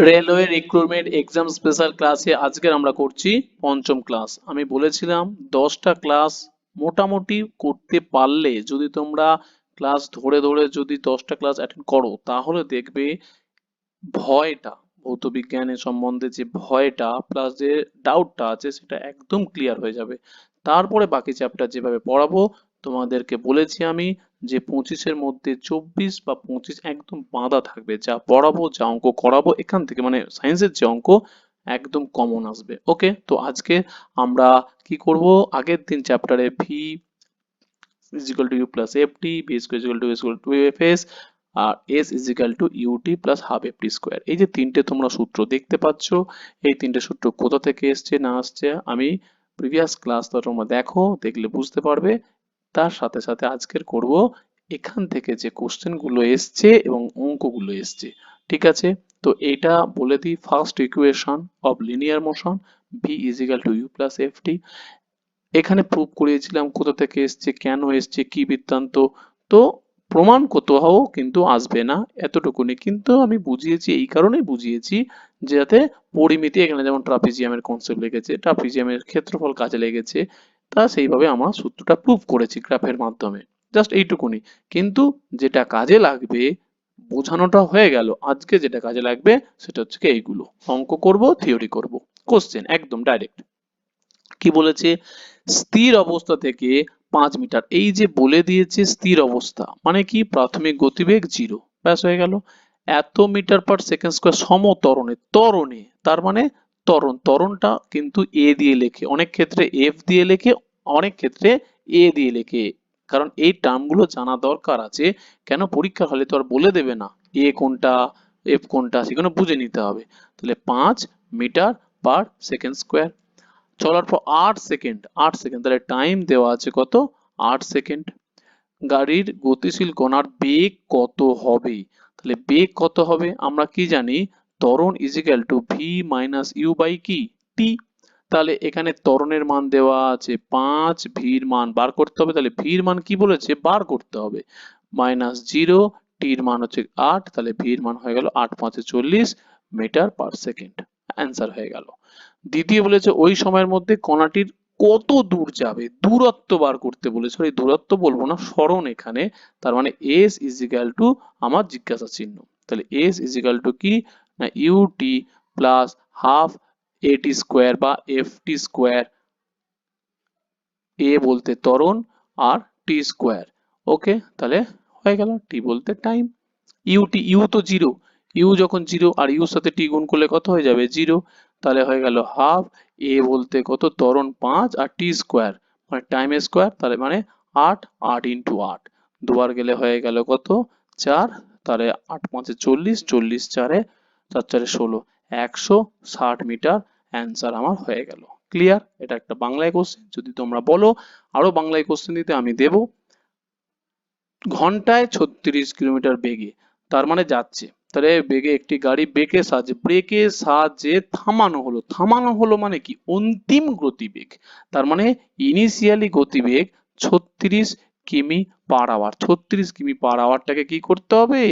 Railway recruitment exam special ক্লাসে আজকের আমরা করছি পঞ্চম ক্লাস। আমি বলেছিলাম 10টা ক্লাস মোটামুটি করতে পারলে, যদি তোমরা ক্লাস ধরে ধরে যদি 10টা ক্লাস অ্যাটেন্ড করো, তাহলে দেখবে ভয়টা, ভৌত বিজ্ঞানের সম্বন্ধে যে ভয়টা প্লাস যে ডাউটটা আছে সেটা একদম ক্লিয়ার হয়ে যাবে। তারপরে বাকি চ্যাপ্টার যেভাবে পড়াবো, তোমাদেরকে বলেছি আমি যে 25-এর মধ্যে 24 বা 25 একদম বাঁধা থাকবে। যা পড়াবো, যা অঙ্ক করাবো এখান থেকে, মানে সায়েন্সের যে অঙ্ক একদম কমন আসবে। ওকে, তো আজকে আমরা কি করব, আগের দিন চ্যাপ্টারে V is equal to u plus ft, b square is equal to fs, আর s is equal to ut plus half ft square। এই যে তিনটে তোমরা সূত্র দেখতে পাচ্ছ, এই তিনটে সূত্র কোথা থেকে এসছে না আসছে আমি প্রিভিয়াস ক্লাস তোমরা দেখো, দেখলে বুঝতে পারবে। তার সাথে সাথে আজকের করব এখান থেকে যে কোশ্চেন গুলো এসছে এবং অঙ্কগুলো এসছে। ঠিক আছে, তো এটা বলে দিই, first equation of linear motion v is equal to u plus ft। এখানে প্রুভ করিয়েছিলাম কোথা থেকে এসছে, কেন এসছে, কি বৃত্তান্ত। তো প্রমাণ কোথাও কিন্তু আসবে না, এতটুকুনি কিন্তু আমি বুঝিয়েছি, এই কারণেই বুঝিয়েছি যাতে পরিমিতি, এখানে যেমন ট্রাপিজিয়ামের কনসেপ্ট লেগেছে, ট্রাপিজিয়ামের ক্ষেত্রফল কাজে লেগেছে, তা সেইভাবে আমরা সূত্রটা প্রুভ করেছি গ্রাফের মাধ্যমে। জাস্ট এইটুকুনি, কিন্তু যেটা কাজে লাগবে বোঝানোটা হয়ে গেল। আজকে যেটা কাজে লাগবে সেটা হচ্ছে কি, এইগুলো অঙ্ক করব, থিওরি করব। কোশ্চেন একদম ডাইরেক্ট কি বলেছে, স্থির অবস্থা থেকে 5 মিটার, এই যে বলে দিয়েছে স্থির অবস্থা মানে কি, প্রাথমিক গতিবেগ 0, ব্যাস হয়ে গেল। এত মিটার পার সেকেন্ড স্কয়ার সমত্বরণে, ত্বরণে তার মানে ত্বরণটা কিন্তু এ দিয়ে লেখে, অনেক ক্ষেত্রে এফ দিয়ে লেখে, অনেক ক্ষেত্রে এ দিয়ে লেখে। কারণ এই টার্মগুলো জানা দরকার আছে, কেন পরীক্ষা হলে তো আর বলে দেবে না এ কোনটা এফ কোনটা, সেগুলো বুঝে নিতে হবে। তাহলে 5 মিটার পার সেকেন্ড স্কয়ার, চলার পর 8 সেকেন্ড, 8 সেকেন্ড, তাহলে টাইম দেওয়া আছে কত, 8 সেকেন্ড। গাড়ির গতিশীল কণার বেগ কত হবে, তাহলে বেগ কত হবে আমরা কি জানি, ত্বরণ is equal to v minus u by কি, টি। তাহলে এখানে ত্বরণের মান দেওয়া আছে 5, ভির মান বার করতে হবে, তাহলে ভির মান কি বলেছে বার করতে হবে, -0, টির মান হচ্ছে 8, তাহলে ভির মান হয়ে গেল 8×5=40 মিটার পার সেকেন্ড। অ্যান্সার হয়ে গেল। দ্বিতীয় বলেছে ওই সময়ের মধ্যে কণাটির কত দূর যাবে, দূরত্ব বার করতে বলেছে, এই দূরত্ব বলবো না, সরণ এখানে, তার মানে এস ইজ ইকাল টু আমার জিজ্ঞাসা চিহ্ন, তাহলে এস ইজ ইকাল টু কি না UT plus half a t square বা এফ টি স্কোয়ার, এ বলতে ত্বরণ আর টি স্কোয়ার। ওকে, তাহলে হয়ে গেল, টি বলতে টাইম, ইউটি, ইউ তো 0, ইউ যখন 0 আর ইউর সাথে টি গুণ করলে কত হয়ে যাবে 0, তাহলে হয়ে গেল হাফ, এ বলতে কত ত্বরণ 5 আর টি স্কোয়ার মানে টাইম স্কোয়ার, তাহলে মানে 8, 8 ইন্টু 8, দুবার গেলে হয়ে গেল কত 4, তাহলে 8×5=40, 40 4-এ 4 4-এ 16, 160 মিটার অ্যান্সার আমার হয়ে গেল। ক্লিয়ার? এটা একটা বাংলায় কোশ্চেন, যদি তোমরা বলো আরো বাংলায় কোশ্চেন দিতে আমি দেবো। ঘন্টায় 36 কিলোমিটার বেগে, তার মানে যাচ্ছে, তাহলে বেগে একটি গাড়ি ব্রেকের সাহায্যে থামানো হলো মানে কি, অন্তিম গতিবেগ, তার মানে ইনিশিয়ালি গতিবেগ 36 কিমি পার আওয়ার। 36 কিমি পার আওয়ারটাকে কি করতে হবে,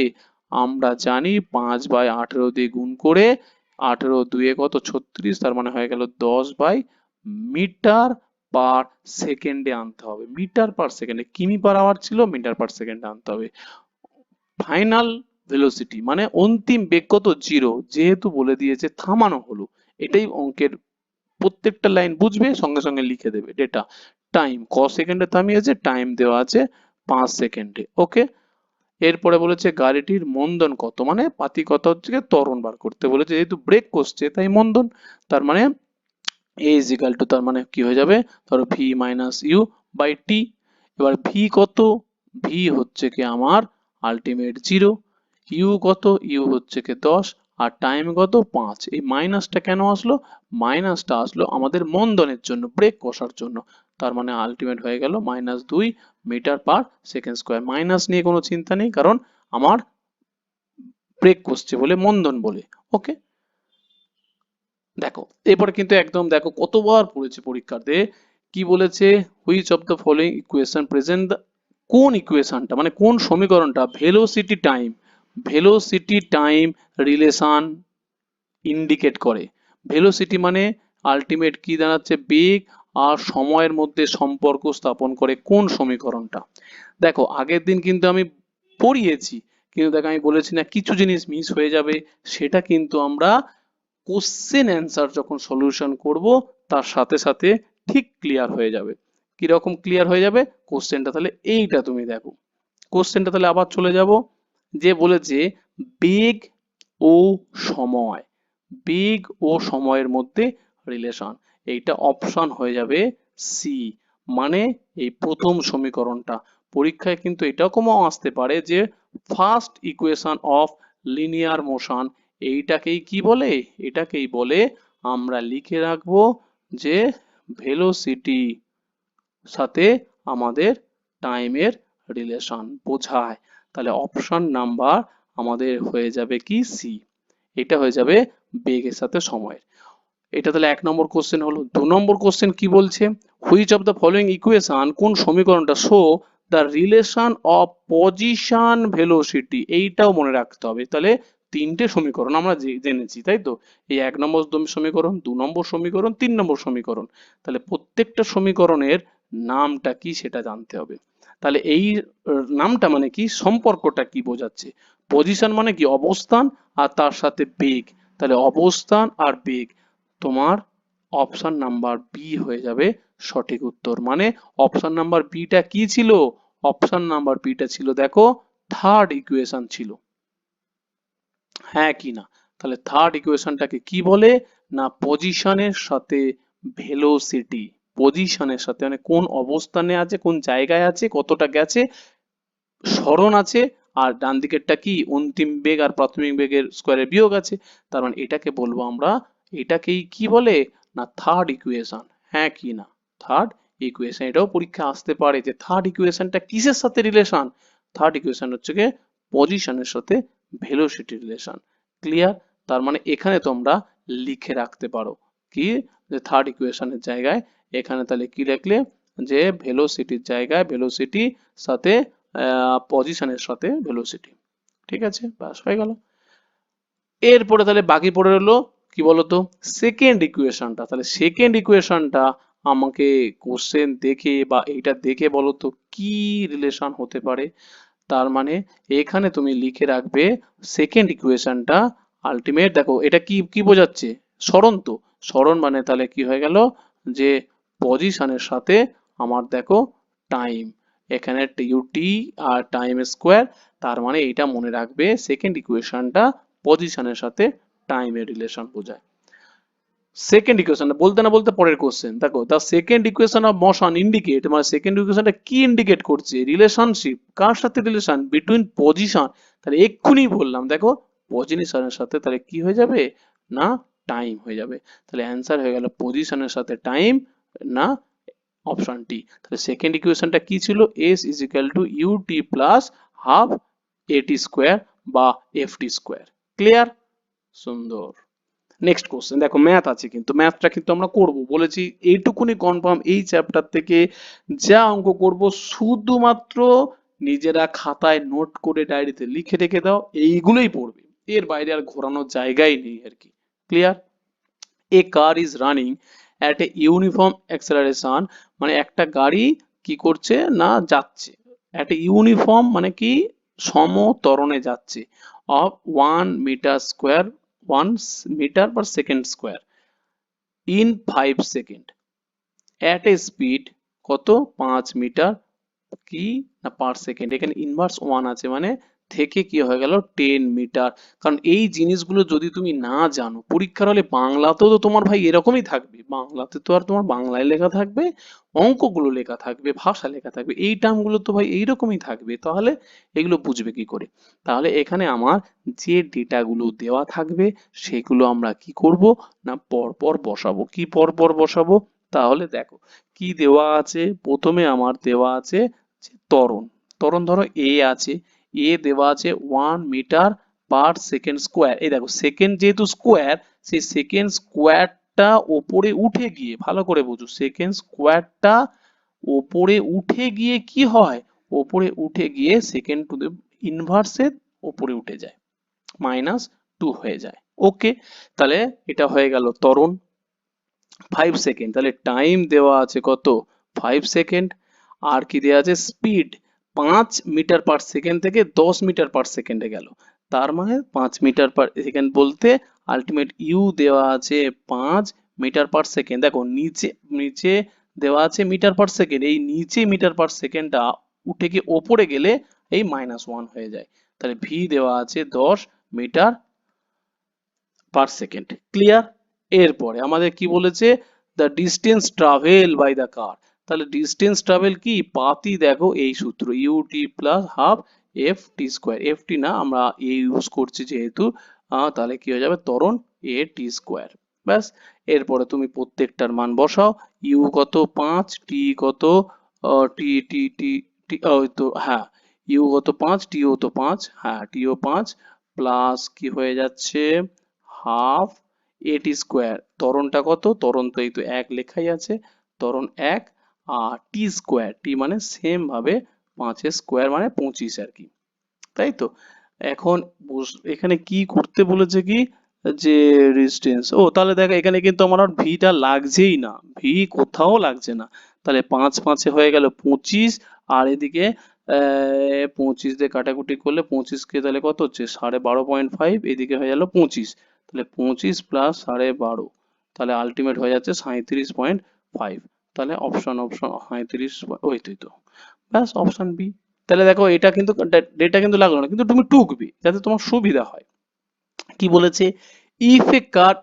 আমরা জানি 5/18 দিয়ে গুণ করে, 18 2 কত 36, তার মানে হয়ে গেল 10/মিটার পার সেকেন্ডে আনতে হবে, মিটার পার সেকেন্ডে, কিমি পার আওয়ার ছিল, মিটার পার সেকেন্ডে আনতে হবে। ফাইনাল ভেলোসিটি মানে অন্তিম বেগ কত 0, যেহেতু বলে দিয়েছে থামানো হলো, এটাই অঙ্কের প্রত্যেকটা লাইন বুঝবে, সঙ্গে সঙ্গে লিখে দেবে ডেটা। টাইম ক সেকেন্ডে থামিয়েছে, টাইম দেওয়া আছে 5 সেকেন্ডে। ওকে, এরপরে বলেছে গাড়িটির মন্দন কত, মানে পাতি কত হচ্ছে ত্বরণ বার করতে বলেছে, যেহেতু ব্রেক করছে তাই মন্দন, তার মানে এ ইজ ইকাল টু, তার মানে কি হয়ে যাবে, ধরো V minus u by T. এবার ভি কত, ভি হচ্ছে কি আমার আলটিমেট 0, ইউ কত, ইউ হচ্ছে কি 10, আর টাইম কত 5। এই মাইনাসটা কেন আসলো, মাইনাসটা আসলো আমাদের মন্দনের জন্য, ব্রেক কষার জন্য, তার মানে আলটিমেট হয়ে গেল -2 metre per second square. Minus নিয়ে কোনো চিন্তা নেই, কারণ আমার ব্রেক কষছে বলে, মন্দন বলে। ওকে, দেখো এরপরে কিন্তু একদম দেখো কতবার পড়েছে পরীক্ষাতে, কি বলেছে, which of the following equation present, কোন ইকুয়েশনটা মানে কোন সমীকরণটা ভেলোসিটি টাইম রিলেশন ইন্ডিকেট করে। ভেলোসিটি মানে আলটিমেট কি দাঁড়াচ্ছে, বেগ আর সময়ের মধ্যে সম্পর্ক স্থাপন করে কোন সমীকরণটা। দেখো আগের দিন কিন্তু আমি পড়িয়েছি, কিন্তু দেখো আমি বলেছি না কিছু জিনিস মিস হয়ে যাবে, সেটা কিন্তু আমরা কোশ্চেন অ্যান্সার যখন সলিউশন করব তার সাথে সাথে ঠিক ক্লিয়ার হয়ে যাবে। কিরকম ক্লিয়ার হয়ে যাবে কোশ্চেনটা, তাহলে এইটা তুমি দেখো কোশ্চেনটা, তাহলে আবার চলে যাব, যে বলেছে বেগ ও সময়, বেগ ও সময়ের মধ্যে রিলেশন, এইটা অপশন হয়ে যাবে সি, মানে এই প্রথম সমীকরণটা। পরীক্ষায় কিন্তু এরকমও আসতে পারে যে first equation of linear motion, এইটাকেই কি বলে, এটাকেই বলে আমরা লিখে রাখবো যে ভেলোসিটি সাথে আমাদের টাইমের রিলেশন বোঝায়। তাহলে অপশন নাম্বার আমাদের হয়ে যাবে কি সি, এটা হয়ে যাবে বেগের সাথে সময়ের। এটা তাহলে 1 নম্বর কোশ্চেন হলো। 2 নম্বর কোশ্চেন কি বলছে, which of the following equation, কোন সমীকরণটা show the relation of position velocity, এইটাও মনে রাখতে হবে। তাহলে তিনটে সমীকরণ আমরা জেনেছি তাই তো, এই 1 নম্বর সমীকরণ, 2 নম্বর সমীকরণ, 3 নম্বর সমীকরণ। তাহলে প্রত্যেকটা সমীকরণের নামটা কি সেটা জানতে হবে। তাহলে এই নামটা মানে কি, সম্পর্কটা কি বোঝাচ্ছে, পজিশন মানে কি অবস্থান, আর তার সাথে বেগ, তাহলে অবস্থান আর বেগ, তোমার অপশন নাম্বার বি হয়ে যাবে সঠিক উত্তর। মানে অপশন নাম্বার বিটা কি ছিল, অপশন নাম্বার বিটা ছিল দেখো থার্ড ইকুয়েশন ছিল, হ্যাঁ কি না। তাহলে থার্ড ইকুয়েশনটাকে কি বলে না, পজিশনের সাথে ভেলোসিটি, পজিশনের সাথে মানে কোন অবস্থানে আছে, কোন জায়গায় আছে, কতটা গেছে, সরণ আছে, আর ডান দিকেরটা কি অন্তিম বেগ আর প্রাথমিক বেগের স্কোয়ারের বিয়োগ আছে, তার মানে এটাকে বলবো আমরা, এটাকেই কি বলে না থার্ড ইকুয়েশন, হ্যাঁ কি না, থার্ড ইকুয়েশন। এটাও পরীক্ষা আসতে পারে যে থার্ড ইকুয়েশনটা কিসের সাথে রিলেশন, থার্ড ইকুয়েশন হচ্ছে গিয়ে পজিশনের সাথে ভেলোসিটি রিলেশন। ক্লিয়ার, তার মানে এখানে তোমরা লিখে রাখতে পারো কি, যে থার্ড ইকুয়েশনের জায়গায় এখানে তাহলে কি লিখলে, যে ভেলোসিটির জায়গায় ভেলোসিটি সাথে পজিশনের সাথে ভেলোসিটি। ঠিক আছে, ব্যাস হয়ে গেল। এরপরে তাহলে বাকি পড়ে রইলো কি বলতো, সেকেন্ড ইকুয়েশনটা। তাহলে সেকেন্ড ইকুয়েশনটা আমাকে কোশ্চেন দেখে বা এইটা দেখে বলতো কি রিলেশন হতে পারে। তার মানে এখানে তুমি লিখে রাখবে সেকেন্ড ইকুয়েশনটা আলটিমেট, দেখো এটা কি কি বোঝাচ্ছে, সরণ, তো সরণ মানে তাহলে কি হয়ে গেল, যে পজিশনের সাথে আমার দেখো টাইম, এখানে ইউটি আর টাইম স্কোয়ার, তার মানে এইটা মনে রাখবে সেকেন্ড ইকুয়েশনটা পজিশনের সাথে টাইমের রিলেশন বোঝায়। সেকেন্ড ইকুয়েশন বলতে না বলতে পরের কোশ্চেন দেখো, the second equation of motion indicate, মানে সেকেন্ড ইকুয়েশনটা কি ইন্ডিকেট করছে, রিলেশনশিপ, কার সাথে রিলেশন, বিটুইন পজিশন, তাহলে এক্ষুনি বললাম দেখো পজিশনের সাথে তাহলে কি হয়ে যাবে না টাইম হয়ে যাবে। তাহলে অ্যান্সার হয়ে গেল পজিশনের সাথে টাইম, না অপশন টি। তাহলে সেকেন্ড ইকুয়েশনটা কি ছিল, s is equal to u t plus half a t square বা এফটি স্কোয়ার। ক্লিয়ার, সুন্দর। নেক্সট কোশ্চেন দেখো, ম্যাথ আছে কিন্তু ম্যাথটা কিন্তু আমরা করব বলেছি, এইটুকুনি কনফার্ম, এই চ্যাপ্টার থেকে যা অঙ্ক করব শুধুমাত্র নিজেরা খাতায় নোট করে ডায়েরিতে লিখে রেখে দাও, এইগুলোই পড়বে, এর বাইরে আর ঘোরানোর জায়গাই নেই আর কি। Clear, A car is running at a uniform acceleration, মানে একটা গাড়ি কি করছে না যাচ্ছে, অ্যাট এ ইউনিফর্ম মানে কি সমত্বরণে যাচ্ছে, of 1 metre square, 1 metre per second square, in 5 second, at a speed কত 5 মিটার কি না পার সেকেন্ড, এখানে ইনভার্স 1 আছে মানে থেকে কি হয়ে গেল 10 মিটার। কারণ এই জিনিসগুলো যদি তুমি না জানো, পরীক্ষার হলে বাংলাতেও তো তোমার ভাই এরকমই থাকবে, বাংলাতে তো আর তোমার বাংলায় লেখা থাকবে, অঙ্কগুলো লেখা থাকবে, ভাষা লেখা থাকবে, এই টার্মগুলো তো ভাই এইরকমই থাকবে, তাহলে এগুলো বুঝবে কি করে। তাহলে এখানে আমার যে ডেটাগুলো দেওয়া থাকবে সেগুলো আমরা কি করব না পরপর বসাবো, কি পরপর বসাবো, তাহলে দেখো কি দেওয়া আছে, প্রথমে আমার দেওয়া আছে যে ত্বরণ, ত্বরণ ধরো এ আছে, এ দেওয়া আছে 1 মিটার পার সেকেন্ড স্কোয়ার, এই দেখো সেকেন্ড যেহেতু স্কোয়ার, সেই সেকেন্ড স্কোয়ারটা ওপরে উঠে গিয়ে, ভালো করে বুঝো, সেকেন্ড স্কোয়ারটা ওপরে উঠে গিয়ে কি হয়, ওপরে উঠে গিয়ে সেকেন্ড টু দ্য ইনভার্সের ওপরে উঠে যায়, -2 হয়ে যায়। ওকে, তাহলে এটা হয়ে গেল ত্বরণ 5 সেকেন্ড, তাহলে টাইম দেওয়া আছে কত 5 সেকেন্ড। আর কি দেওয়া আছে স্পিড 5 মিটার পার সেকেন্ড থেকে 10 মিটার পার সেকেন্ডে গেল, তার মানে 5 মিটার পার সেকেন্ড বলতে আলটিমেট ইউ দেওয়া আছে 5 মিটার পার সেকেন্ড। দেখো নিচে নিচে দেওয়া আছে মিটার পার সেকেন্ড, এই নিচে মিটার পার সেকেন্ডটা উঠে গিয়ে ওপরে গেলে এই -1 হয়ে যায়, তাহলে ভি দেওয়া আছে 10 মিটার পার সেকেন্ড। ক্লিয়ার? এরপরে আমাদের কি বলেছে, the distance travel by the car. তাহলে ডিস্টেন্স ট্রাভেল কি পাতি, দেখো এই সূত্র u t plus half f t square, f t না আমরা এ ইউজ করছি যেহেতু, তাহলে কি হয়ে যাবে ত্বরণ এ টি স্কোয়ার। ব্যাস, এরপরে তুমি প্রত্যেকটার মান বসাও, ইউ কত 5, টি কত টি টি টি টি ওই তো হ্যাঁ, ইউ কত 5, টিও তো 5, হ্যাঁ টিও 5, প্লাস কি হয়ে যাচ্ছে হাফ এটি স্কোয়ার, ত্বরণটা কত, ত্বরণ তো এই তো 1 লেখাই আছে, ত্বরণ 1, আর টি স্কোয়ার, টি মানে সেম ভাবে 5 এর স্কোয়ার মানে 25 আর কি, তাই তো। এখন এখানে কি করতে বলেছে কি, যে রেজিস্ট্যান্স, ও তাহলে দেখো এখানে কিন্তু আমার আর ভিটা লাগছেই না, ভি কোথাও লাগছে না, তাহলে 5 5 হয়ে গেল 25, আর এদিকে 25 দিয়ে কাটাকুটি করলে 25 কে তাহলে কত হচ্ছে 12.5, এদিকে হয়ে গেল 25, তাহলে 25 প্লাস 12.5, তাহলে আলটিমেট হয়ে যাচ্ছে 37.5, তাহলে অপশন 37, ওই তুই তো, ব্যাস অপশন বি। তাহলে দেখো এটা কিন্তু ডেটা কিন্তু লাগলো না, কিন্তু তুমি টুকবি যাতে তোমার সুবিধা হয়। কি বলেছে, if A car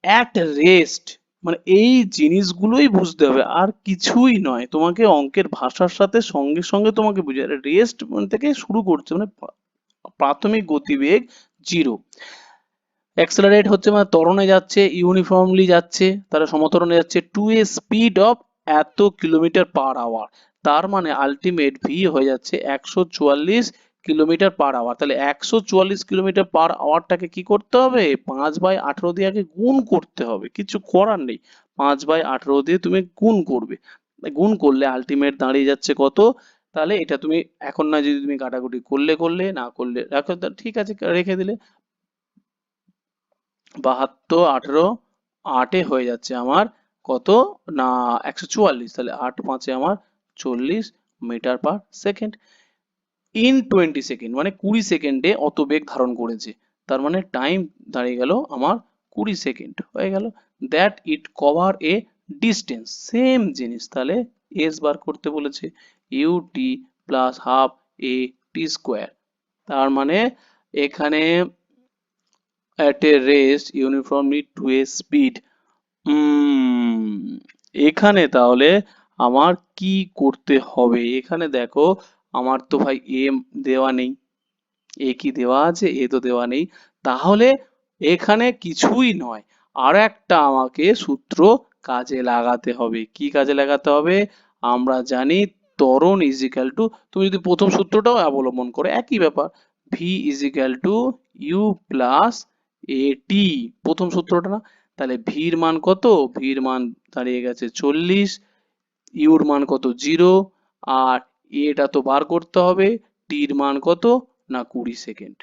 at rest, মানে এই জিনিসগুলোই বুঝতে হবে আর কিছুই নয়, তোমাকে অঙ্কের ভাষার সাথে সঙ্গে সঙ্গে তোমাকে বুঝে রেস্ট থেকে শুরু করছে, মানে প্রাথমিক গতিবেগ 0, অ্যাক্সেলারেট হচ্ছে মানে ত্বরণে যাচ্ছে, ইউনিফর্মলি যাচ্ছে, তাহলে সমত্বরণে যাচ্ছে টু এ স্পিড অফ এত কিলোমিটার পার আওয়ার, তার মানে আলটিমেট ভি হয়ে যাচ্ছে 144 কিলোমিটার পার আওয়ার। তাহলে 144 কিলোমিটার পার আওয়ারটাকে কি করতে হবে 5/18 দিয়ে আগে গুণ করতে হবে, কিছু করার নেই, 5/18 দিয়ে তুমি গুণ করবে, গুণ করলে আলটিমেট দাঁড়িয়ে যাচ্ছে কত, তাহলে এটা তুমি এখন না যদি তুমি কাটাকুটি করলে করলে, না করলে রাখো, ঠিক আছে রেখে দিলে 72 18 8 হয়ে যাচ্ছে আমার কত না 144, তাহলে 8 5 আমার 40 metre per second in 20 second, মানে 20 সেকেন্ডে অত বেগ ধারণ করেছে, তার মানে টাইম দাঁড়িয়ে গেল আমার 20 সেকেন্ড হয়ে গেল। That it cover a distance, same জিনিস, তাহলে এস বার করতে বলেছে, ইউ টি প্লাস হাফ এ টি স্কোয়ার, তার মানে এখানে at a rest uniformly to a speed, এখানে তাহলে আমার কি করতে হবে, এখানে দেখো আমার তো ভাই এম দেওয়া নেই, এ কি দেওয়া আছে, এ তো দেওয়া নেই, তাহলে এখানে কিছুই নয়, আর একটা আমাকে সূত্র কাজে লাগাতে হবে, কি কাজে লাগাতে হবে, আমরা জানি ত্বরণ ইজ ইকাল টু, তুমি যদি প্রথম সূত্রটাও অবলম্বন করো একই ব্যাপার, v is equal to u plus a t, প্রথম সূত্রটা না, তাহলে ভির মান কত, ভির মান দাঁড়িয়ে গেছে 40, ইউর মান কত 0, আর এটা তো বার করতে হবে, টির মান কত না 20 সেকেন্ড,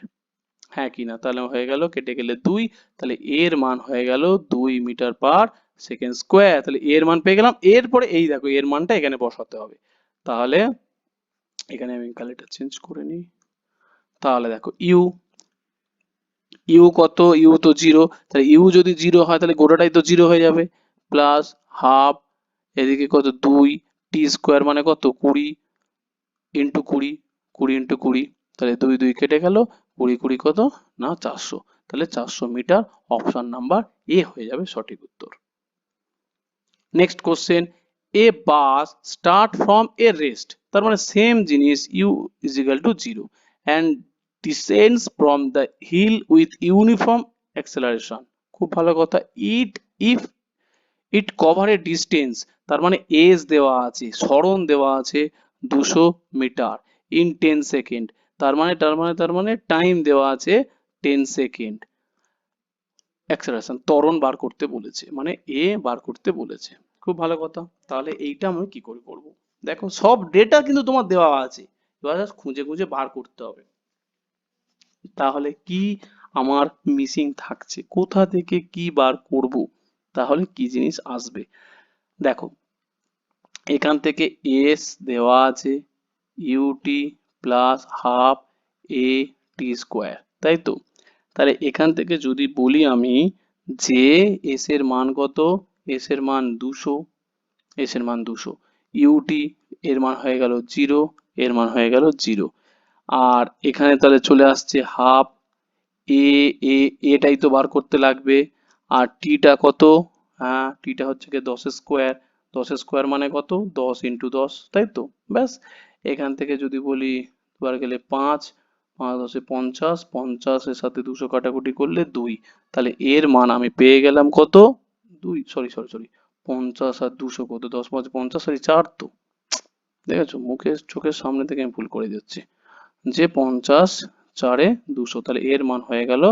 হ্যাঁ কি না, তাহলে হয়ে গেল কেটে গেলে 2, তাহলে এর মান হয়ে গেল 2 মিটার পার সেকেন্ড স্কোয়ার, তাহলে এর মান পেয়ে গেলাম, এরপরে এই দেখো এর মানটা এখানে বসাতে হবে, তাহলে এখানে আমি কালারটা চেঞ্জ করে নিই, তাহলে দেখো ইউ, ইউ কত, ইউ তো 0, তাহলে ইউ যদি 0 হয় তাহলে গোটাটাই তো 0 হয়ে যাবে, প্লাস হাফ এদিকে কত 2, টি স্কোয়ার মানে কত 20 ইন্টু 20, 20 ইন্টু 20, তাহলে 2 2 কেটে গেল, 20 20 কত না 400, তাহলে 400 মিটার, অপশন নাম্বার এ হয়ে যাবে সঠিক উত্তর। Next question, a bus start from a rest, তার মানে সেম জিনিস u is equal to 0 and descends from the hill with uniform acceleration, খুব ভালো কথা, it if it cover a distance, তার মানে এজ দেওয়া আছে, সরণ দেওয়া আছে 200 মিটার ইন 10 সেকেন্ড, তার মানে টাইম দেওয়া আছে 10 সেকেন্ড, অ্যাক্সেলারেশন ত্বরণ বার করতে বলেছে, মানে এ বার করতে বলেছে, খুব ভালো কথা। তাহলে এইটা আমি কি করে করব, দেখো সব ডেটা কিন্তু তোমার দেওয়া আছে, এবার just খুঁজে খুঁজে বার করতে হবে, তাহলে কি আমার মিসিং থাকছে, কোথা থেকে কি বার করব, তাহলে কি জিনিস আসবে? দেখো, এখান থেকে এস দেওয়া আছে ইউটি প্লাস হাফ এ টি স্কোয়ার, তাই তো? তাহলে এখান থেকে যদি বলি আমি যে এস এর মান কত, এস এর মান 200, এস এর মান 200, ইউটি এর মান হয়ে গেল 0, এর মান হয়ে গেল 0, আর এখানে তাহলে চলে আসছে হাফ এ, এ এটাই তো বার করতে লাগবে, আর টিটা কত? হ্যাঁ, টিটা হচ্ছে কি 10 স্কোয়ার, 10 স্কোয়ার মানে কত? 10 ইন্টু 10, তাই তো? ব্যাস, এখান থেকে যদি বলি বার গেলে 5, 5 10 50, 50 এর সাথে 200 কাটাকুটি করলে 2, তাহলে এর মান আমি পেয়ে গেলাম কত? 2, সরি সরি সরি, 50 আর 200 কত? 10 5 50, সরি 4 তো, দেখেছো মুখের চোখের সামনে থেকে আমি ভুল করে দিচ্ছি, যে 50 4 এ 200, তাহলে এর মান হয়ে গেল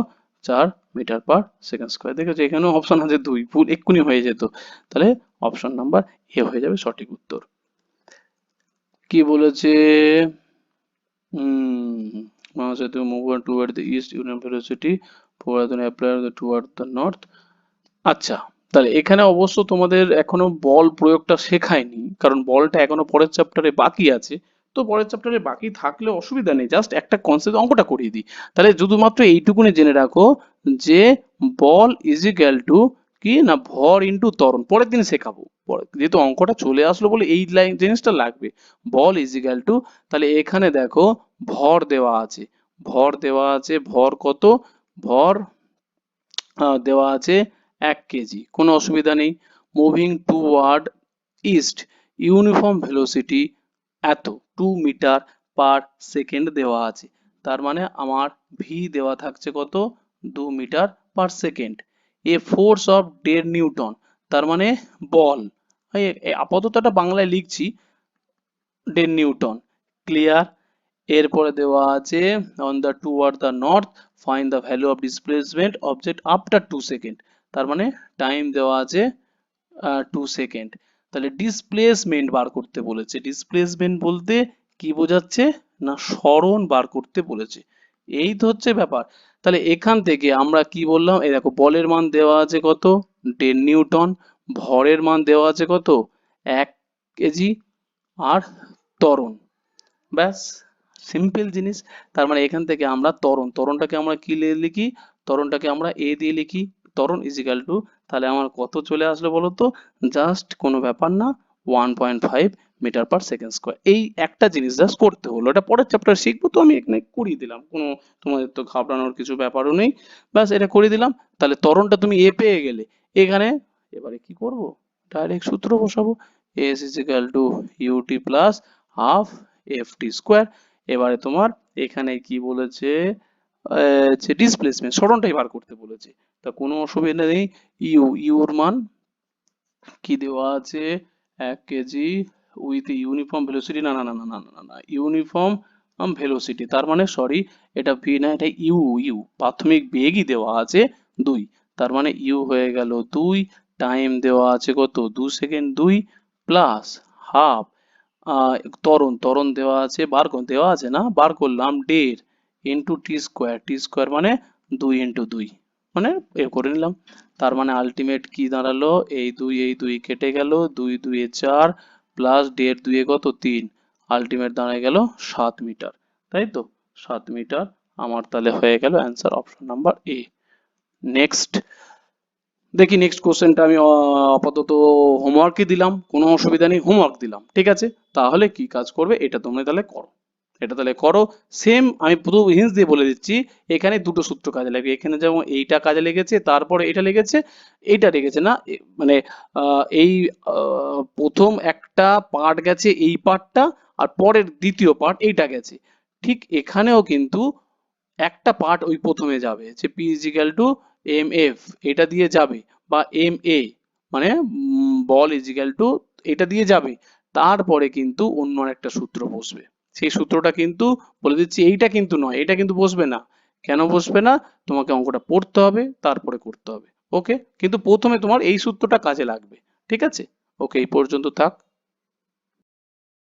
4 মিটার পার সেকেন্ড স্কোয়ার। দেখেছো এখানেও অপশন আছে 2, ভুল এক্ষুনি হয়ে যেত, তাহলে অপশন নাম্বার এ হয়ে যাবে সঠিক উত্তর। কি বলেছে? Mass at the movement toward the east, uniform velocity for the apply toward the north. আচ্ছা, তাহলে এখানে অবশ্য তোমাদের এখনো বল প্রয়োগটা শেখায়নি, কারণ বলটা এখনো পরের চ্যাপ্টারে বাকি আছে। তো পরের চ্যাপ্টারে বাকি থাকলে অসুবিধা নেই, জাস্ট একটা কনসেপ্ট অঙ্কটা করিয়ে দিই। তাহলে শুধুমাত্র এইটুকুনি জেনে রাখো যে বল ইজ ইকুয়াল টু কি না, ভর ইন্টু ত্বরণ, পরের দিন শেখাবো, যেহেতু অঙ্কটা চলে আসলো বলে এই লাইন জিনিসটা লাগবে, বল ইজ ইকুয়াল টু, তাহলে এখানে দেখো ভর দেওয়া আছে, ভর দেওয়া আছে, ভর কত? ভর দেওয়া আছে 1 কেজি, কোনো অসুবিধা নেই। মুভিং টুওয়ার্ড ইস্ট, ইউনিফর্ম ভেলোসিটি এত 2 মিটার পার সেকেন্ড দেওয়া আছে, তার মানে আমার ভি দেওয়া থাকছে কত? 2 metre per second. A force of 1.5 newton, তার মানে বল, আপাতত এটা বাংলায় লিখছি 1.5 নিউটন, ক্লিয়ার? এরপরে দেওয়া আছে on the toward the north find the value of displacement object after 2 second, তার মানে টাইম দেওয়া আছে 2 সেকেন্ড। তাহলে ডিসপ্লেসমেন্ট বার করতে বলেছে, ডিসপ্লেসমেন্ট বলতে কি বোঝাচ্ছে না, সরণ বার করতে বলেছে, এই তো হচ্ছে ব্যাপার। তাহলে এখান থেকে আমরা কি বললাম, এই দেখো বলের মান দেওয়া আছে কত? 1.5 নিউটন, ভরের মান দেওয়া আছে কত? 1 কেজি, আর ত্বরণ, ব্যাস, সিম্পল জিনিস। তার মানে এখান থেকে আমরা ত্বরণটাকে আমরা কি দিয়ে লিখি? ত্বরণটাকে আমরা এ দিয়ে লিখি, ত্বরণ ইজিক্যাল টু, তাহলে আমার কত চলে আসলো বলো তো? জাস্ট কোনো ব্যাপার না, 1.5 মিটার পার সেকেন্ড স্কোয়ার। এই একটা জিনিস জাস্ট করতে হলো, এটা পরের চ্যাপ্টার শিখবো, তো আমি এখানে করিয়ে দিলাম, কোনো তোমাদের তো ঘাবড়ানোর কিছু ব্যাপারও নেই, ব্যাস এটা করে দিলাম। তাহলে ত্বরণটা তুমি এ পেয়ে গেলে, এখানে এবারে কি করব, ডাইরেক্ট সূত্র বসাবো, s is equal to u t plus half f t square. এবারে তোমার এখানে কি বলেছে, যে ডিসপ্লেসমেন্ট সরণটাই বার করতে বলেছে, তা কোনো অসুবিধা নেই। ইউর মান কি দেওয়া আছে? 1 কেজি উইথ ইউনিফর্ম ভেলোসিটি, না না না না না না না, ইউনিফর্ম ভেলোসিটি, তার মানে সরি, এটা ভি না, এটা ইউ প্রাথমিক বেগই দেওয়া আছে 2, তার মানে ইউ হয়ে গেল 2, টাইম দেওয়া আছে কত? 2 সেকেন্ড, 2 প্লাস হাফ, ত্বরণ দেওয়া আছে, দেওয়া আছে না, বার করলাম 1.5 ইন্টু টি স্কোয়ার মানে 2 ইন্টু 2, মানে এ করে নিলাম, তার মানে আলটিমেট কি দাঁড়ালো, এই 2 কেটে গেল, 2 2 এ 4 প্লাস 1.5 2 এ কত? 3, আলটিমেট দাঁড়ায় গেল 7 মিটার, তাই তো? 7 মিটার আমার তাহলে হয়ে গেল answer, option number A. Next দেখি, নেক্সট কোশ্চেনটা আমি আপাতত হোমওয়ার্কই দিলাম, কোনো অসুবিধা নেই, হোমওয়ার্ক দিলাম, ঠিক আছে? তাহলে কি কাজ করবে এটা তোমরা তাহলে করো, এটা তাহলে করো। সেম আমি পুরো হিন্টস দিয়ে বলে দিচ্ছি, এখানে দুটো সূত্র কাজে লাগবে, এখানে যেমন এইটা কাজে লেগেছে, তারপরে এটা লেগেছে, এইটা লেগেছে না, মানে এই প্রথম একটা পার্ট গেছে এই পার্টটা, আর পরের দ্বিতীয় পার্ট এইটা গেছে, ঠিক এখানেও কিন্তু একটা পার্ট ওই প্রথমে যাবে, যে p is equal to m f, এটা দিয়ে যাবে, বা এম এ মানে বল ইজিক্যাল টু, এটা দিয়ে যাবে, তারপরে কিন্তু অন্য একটা সূত্র বসবে, সেই সূত্রটা কিন্তু বলে দিচ্ছি, এইটা কিন্তু নয়, এটা কিন্তু বসবে না, কেন বসবে না? তোমাকে অঙ্কটা পড়তে হবে, তারপরে করতে হবে, ওকে? কিন্তু প্রথমে তোমার এই সূত্রটা কাজে লাগবে, ঠিক আছে? ওকে, এই পর্যন্ত থাক।